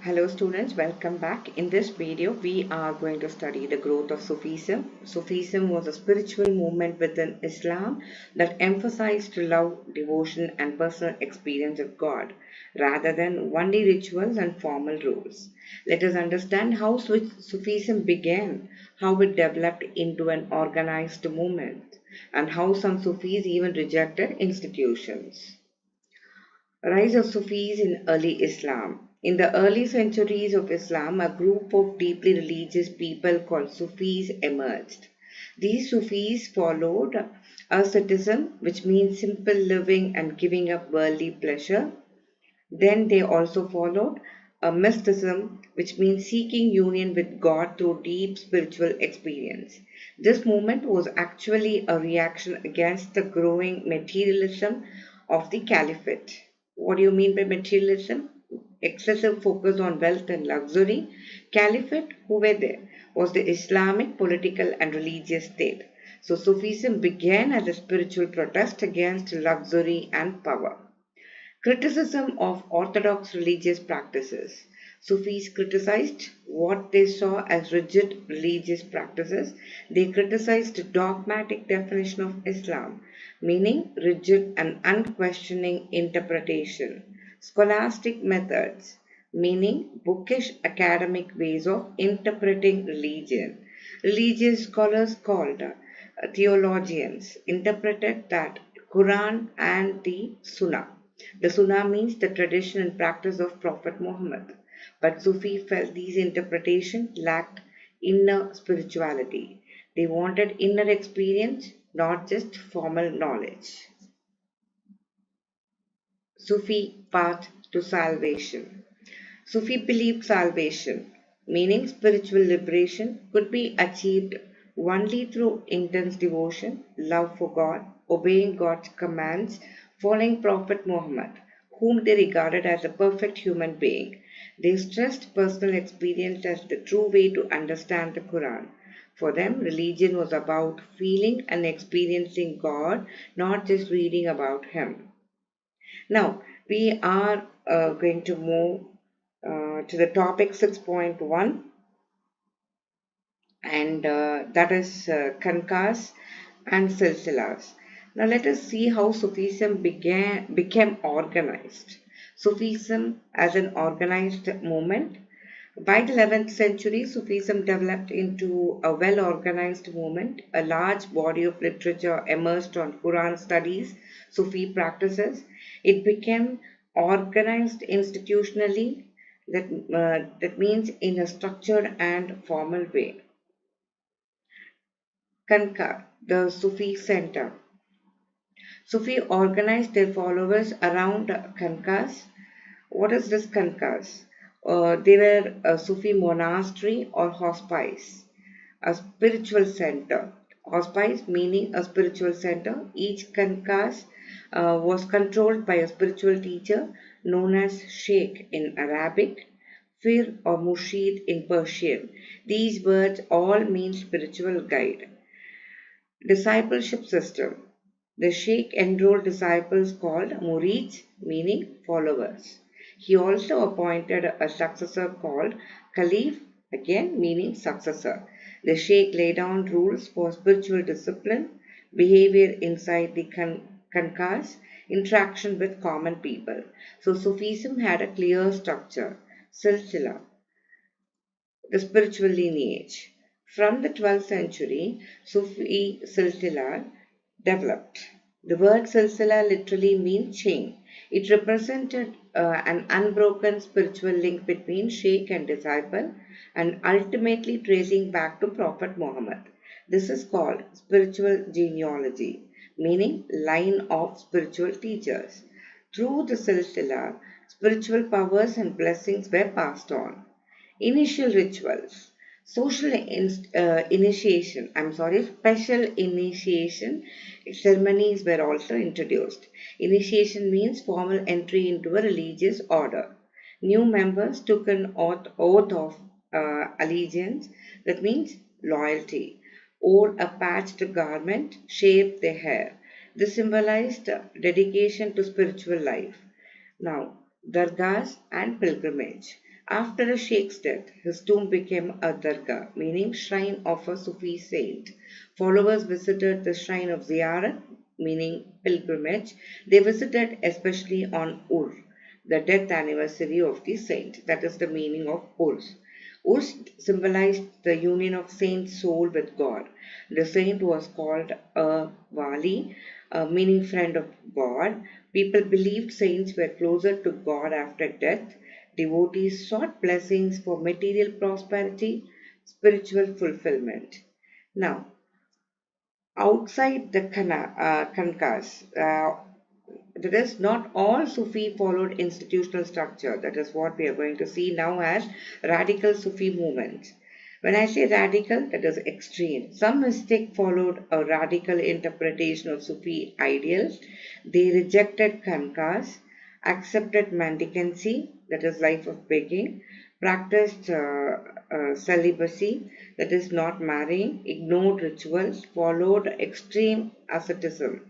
Hello students, welcome back. In this video, we are going to study the growth of Sufism. Sufism was a spiritual movement within Islam that emphasized love, devotion and personal experience of God rather than only rituals and formal rules. Let us understand how Sufism began, how it developed into an organized movement, and how some Sufis even rejected institutions. Rise of Sufis in early Islam. In the early centuries of Islam, a group of deeply religious people called Sufis emerged. These Sufis followed asceticism, which means simple living and giving up worldly pleasure. Then they also followed a mysticism, which means seeking union with God through deep spiritual experience. This movement was actually a reaction against the growing materialism of the caliphate. What do you mean by materialism? Excessive focus on wealth and luxury. Caliphate, who were there, was the Islamic political and religious state. So Sufism began as a spiritual protest against luxury and power. Criticism of orthodox religious practices. Sufis criticized what they saw as rigid religious practices. They criticized the dogmatic definition of Islam, meaning rigid and unquestioning interpretation. Scholastic methods, meaning bookish academic ways of interpreting religion. Religious scholars called theologians interpreted that Quran and the Sunnah. The Sunnah means the tradition and practice of Prophet Muhammad. But Sufi felt these interpretations lacked inner spirituality. They wanted inner experience, not just formal knowledge. Sufi path to salvation. Sufi believed salvation, meaning spiritual liberation, could be achieved only through intense devotion, love for God, obeying God's commands, following Prophet Muhammad, whom they regarded as a perfect human being. They stressed personal experience as the true way to understand the Quran. For them, religion was about feeling and experiencing God, not just reading about Him. Now, we are going to move to the topic 6.1, and that is Khanqahs and Silsilas. Now let us see how Sufism became organized. Sufism as an organized movement. By the 11th century, Sufism developed into a well-organized movement. A large body of literature emerged on Quran studies, Sufi practices. It became organized institutionally, that means in a structured and formal way. Khanqah, the Sufi center. Sufi organized their followers around Khanqahs. What is this Khanqahs? They were a Sufi monastery or hospice, a spiritual center. Hospice meaning a spiritual center. Each Khanqahs was controlled by a spiritual teacher known as Sheikh in Arabic, Fir or Murshid in Persian. These words all mean spiritual guide. Discipleship system. The Sheikh enrolled disciples called murids, meaning followers. He also appointed a successor called Caliph, again meaning successor. The Sheikh laid down rules for spiritual discipline, behavior inside the Khanqahs, interaction with common people. So Sufism had a clear structure. Silsila, the spiritual lineage. From the 12th century, Sufi Silsila developed. The word silsila literally means chain. It represented an unbroken spiritual link between sheikh and disciple and ultimately tracing back to Prophet Muhammad. This is called spiritual genealogy, meaning line of spiritual teachers. Through the silsila, spiritual powers and blessings were passed on. Initial rituals. Special initiation ceremonies were also introduced. Initiation means formal entry into a religious order. New members took an oath of allegiance, that means loyalty, wore a patched garment, shaved their hair. This symbolized dedication to spiritual life. Now, dargahs and pilgrimage. After the Sheikh's death, his tomb became a dargah, meaning shrine of a Sufi saint. Followers visited the shrine of Ziyarat, meaning pilgrimage. They visited especially on Ur, the death anniversary of the saint. That is the meaning of Urs. Urs symbolized the union of saint's soul with God. The saint was called a Wali, meaning friend of God. People believed saints were closer to God after death. Devotees sought blessings for material prosperity, spiritual fulfillment. Now, outside the Khanqahs, that is, not all Sufi followed institutional structure. That is what we are going to see now as radical Sufi movement. When I say radical, that is extreme. Some mystic followed a radical interpretation of Sufi ideals. They rejected Khanqahs, accepted mendicancy, that is life of begging, practiced celibacy, that is not marrying, ignored rituals, followed extreme asceticism.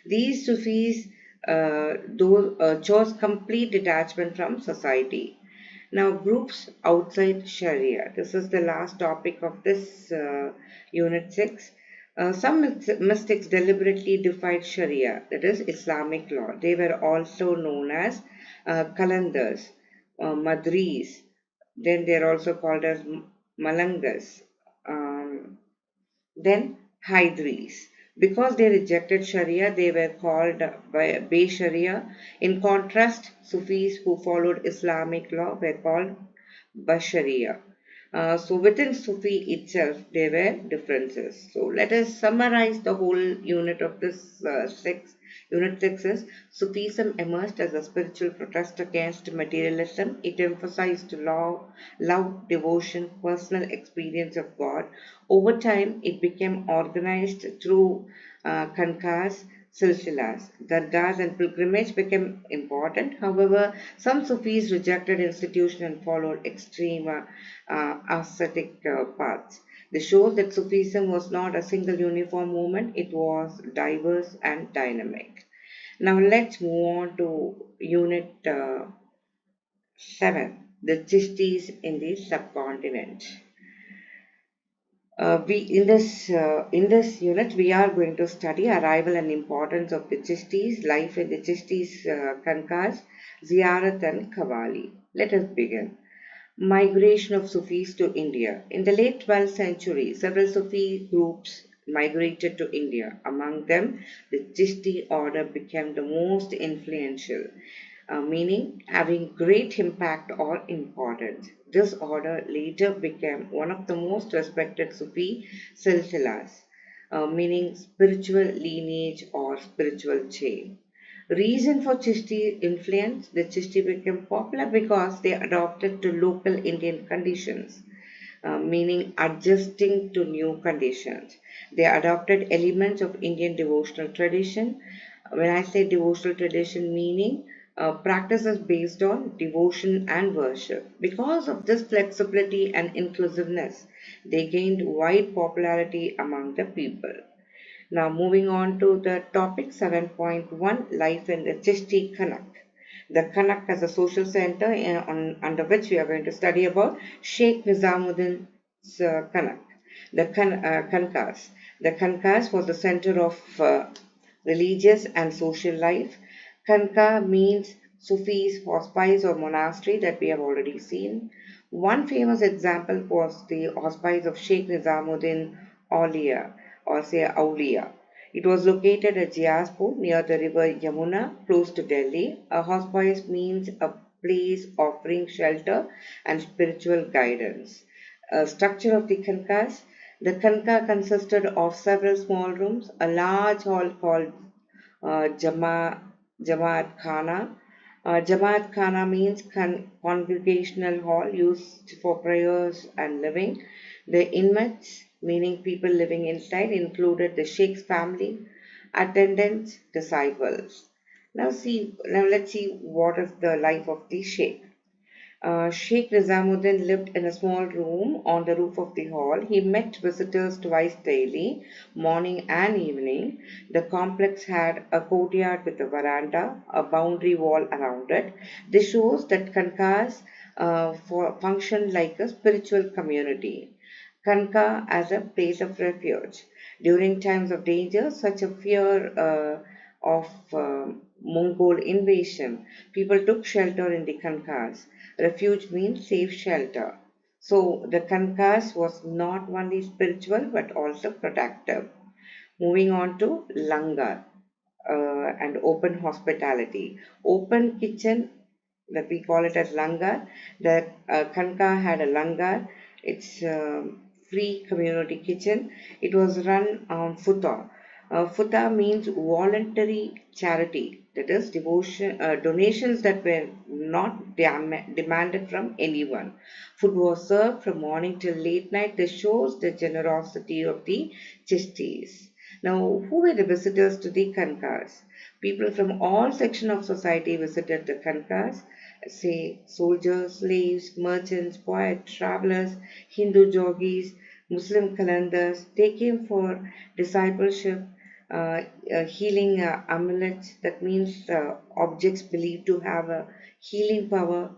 These Sufis chose complete detachment from society. Now, groups outside Sharia. This is the last topic of this Unit 6. Some mystics deliberately defied Sharia, that is Islamic law. They were also known as Qalandars, Madris. Then they are also called as Malangas. Then Hydris. Because they rejected Sharia, they were called Bay Sharia. In contrast, Sufis who followed Islamic law were called Basharia. So within Sufi itself, there were differences. So let us summarize the whole unit of this Unit 6 is Sufism emerged as a spiritual protest against materialism. It emphasized love, devotion, personal experience of God. Over time, it became organized through Khanqahs, Silsilas. Dargahs and pilgrimage became important. However, some Sufis rejected institution and followed extreme ascetic paths. This shows that Sufism was not a single uniform movement, it was diverse and dynamic. Now let's move on to Unit 7, the Chishtis in the Subcontinent. In this unit we are going to study arrival and importance of the Chishtis, life in the Chishtis Khanqahs, Ziyarat and Qawwali. Let us begin. Migration of Sufis to India. In the late 12th century, several Sufi groups migrated to India. Among them, the Chishti order became the most influential, meaning having great impact or importance. This order later became one of the most respected Sufi Silsilas, meaning spiritual lineage or spiritual chain. Reason for Chishti influence, the Chishti became popular because they adopted to local Indian conditions, meaning adjusting to new conditions. They adopted elements of Indian devotional tradition. When I say devotional tradition, meaning practices based on devotion and worship. Because of this flexibility and inclusiveness, they gained wide popularity among the people. Now moving on to the topic 7.1, life in the Chishti Khanq. The Khanq as a social center under which we are going to study about Sheikh Nizamuddin's Khanq. The Khanqahs. The Khanqahs was the center of religious and social life. Khanqah means Sufis, hospice or monastery that we have already seen. One famous example was the hospice of Sheikh Nizamuddin Aulia or say Aulia. It was located at Jiaspur near the river Yamuna, close to Delhi. A hospice means a place offering shelter and spiritual guidance. Structure of the Khanqahs. The Khanqah consisted of several small rooms, a large hall called Jamaat Khana. Jamaat Khana means congregational hall used for prayers and living. The inmates, meaning people living inside, included the Sheikh's family, attendants, disciples. Now let's see what is the life of the Sheikh. Sheikh Nizamuddin lived in a small room on the roof of the hall. He met visitors twice daily, morning and evening. The complex had a courtyard with a veranda, a boundary wall around it. This shows that Khanqahs functioned like a spiritual community. Khanqah as a place of refuge. During times of danger, such a fear of Mongol invasion, people took shelter in the Khanqahs. Refuge means safe shelter. So the Khanqahs was not only spiritual but also protective. Moving on to Langar and open hospitality. Open kitchen, that we call it as langar. The Khanqah had a langar. It's free community kitchen. It was run on futa. Futa means voluntary charity. That is devotion, donations that were not demanded from anyone. Food was served from morning till late night. This shows the generosity of the Chishtis. Now, who were the visitors to the Khanqahs? People from all sections of society visited the Khanqahs, say soldiers, slaves, merchants, poets, travelers, Hindu jogis, Muslim calendars. They came for discipleship, healing amulets, that means objects believed to have a healing power,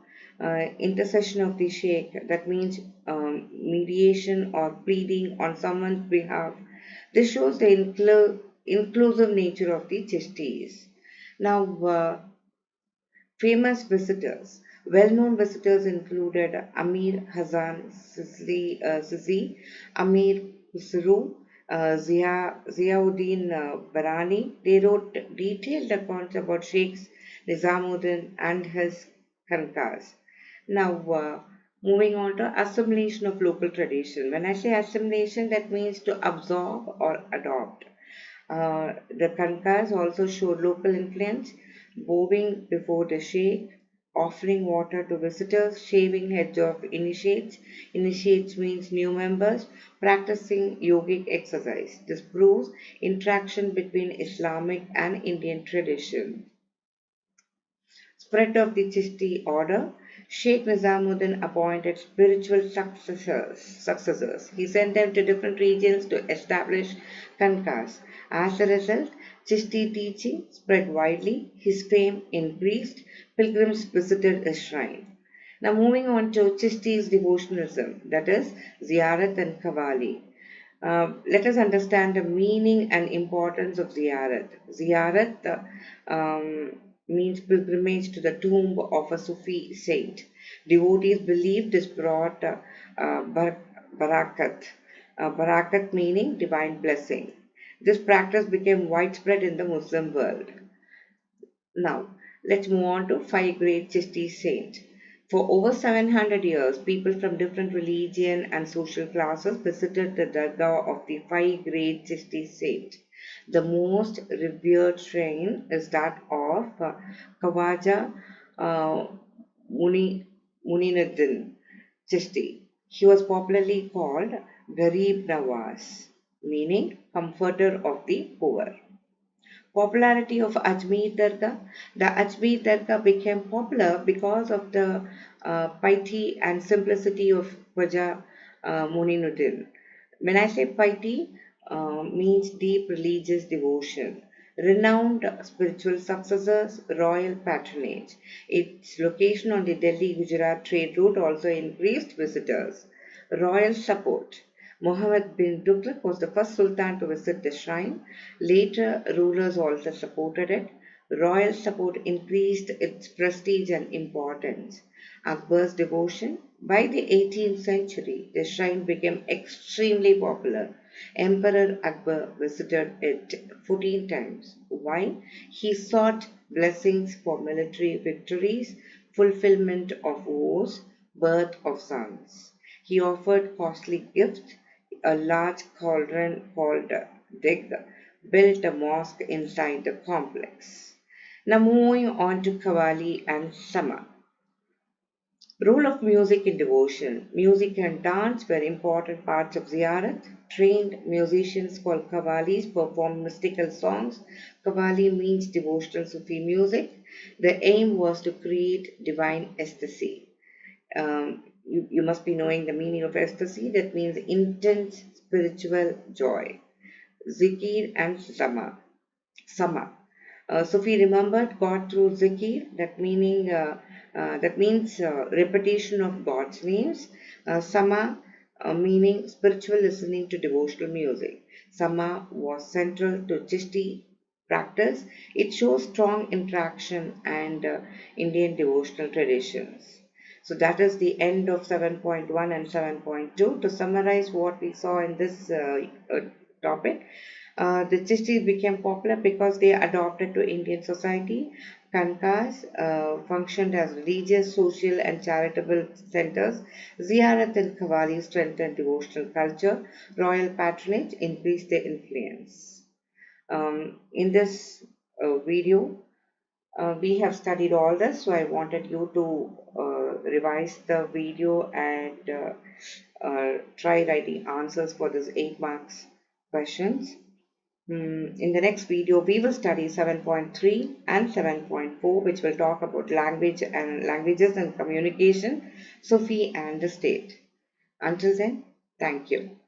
intercession of the sheikh, that means mediation or pleading on someone's behalf. This shows the inclusive nature of the Chishtis. Now, famous visitors. Well-known visitors included Amir Hazan Sisi, Amir Khusru, Ziauddin Barani. They wrote detailed accounts about Sheikhs Nizamuddin and his Khanqahs. Now, moving on to assimilation of local tradition. When I say assimilation, that means to absorb or adopt. The Khanqahs also showed local influence, bowing before the sheikh, offering water to visitors, shaving heads of initiates. Initiates means new members, practicing yogic exercise. This proves interaction between Islamic and Indian tradition. Spread of the Chishti order. Sheikh Nizamuddin appointed spiritual successors. He sent them to different regions to establish Khanqahs. As a result, Chishti teaching spread widely, his fame increased, pilgrims visited his shrine. Now moving on to Chishti's devotionalism, that is Ziyarat and Qawwali. Let us understand the meaning and importance of Ziyarat. Ziyarat means pilgrimage to the tomb of a Sufi saint. Devotees believe this brought barakat. Barakat meaning divine blessing. This practice became widespread in the Muslim world. Now, let's move on to five great Chishti saints. For over 700 years, people from different religion and social classes visited the Dargah of the five great Chishti saints. The most revered shrine is that of Khawaja uh, Muninuddin Chishti. He was popularly called Garib Nawaz, meaning comforter of the poor. Popularity of Ajmer Dargah. The Ajmer Dargah became popular because of the piety and simplicity of Khwaja Muninuddin. When I say piety, means deep religious devotion. Renowned spiritual successors, royal patronage. Its location on the Delhi-Gujarat trade route also increased visitors. Royal support. Muhammad bin Tughlaq was the first sultan to visit the shrine. Later, rulers also supported it. Royal support increased its prestige and importance. Akbar's devotion. By the 18th century, the shrine became extremely popular. Emperor Akbar visited it 14 times. Why? He sought blessings for military victories, fulfillment of wars, birth of sons. He offered costly gifts, a large cauldron called Dig, built a mosque inside the complex. Now moving on to Qawwali and Sama. Role of music in devotion. Music and dance were important parts of Ziyarat. Trained musicians called Qawwalis performed mystical songs. Qawwali means devotional Sufi music. The aim was to create divine ecstasy. You must be knowing the meaning of ecstasy. That means intense spiritual joy. Zikir and Sama. Sufi remembered God through zikir, that meaning That means repetition of God's names. Sama, meaning spiritual listening to devotional music. Sama was central to Chishti practice. It shows strong interaction and Indian devotional traditions. So that is the end of 7.1 and 7.2. To summarize what we saw in this topic, the Chishtis became popular because they adopted to Indian society. Khanqahs functioned as religious, social and charitable centers. Ziyarat and Qawwali strengthened devotional culture. Royal patronage increased their influence. In this video, we have studied all this, so I wanted you to revise the video and try writing answers for this 8 marks questions. In the next video, we will study 7.3 and 7.4, which will talk about languages and communication, Sufi and the state. Until then, thank you.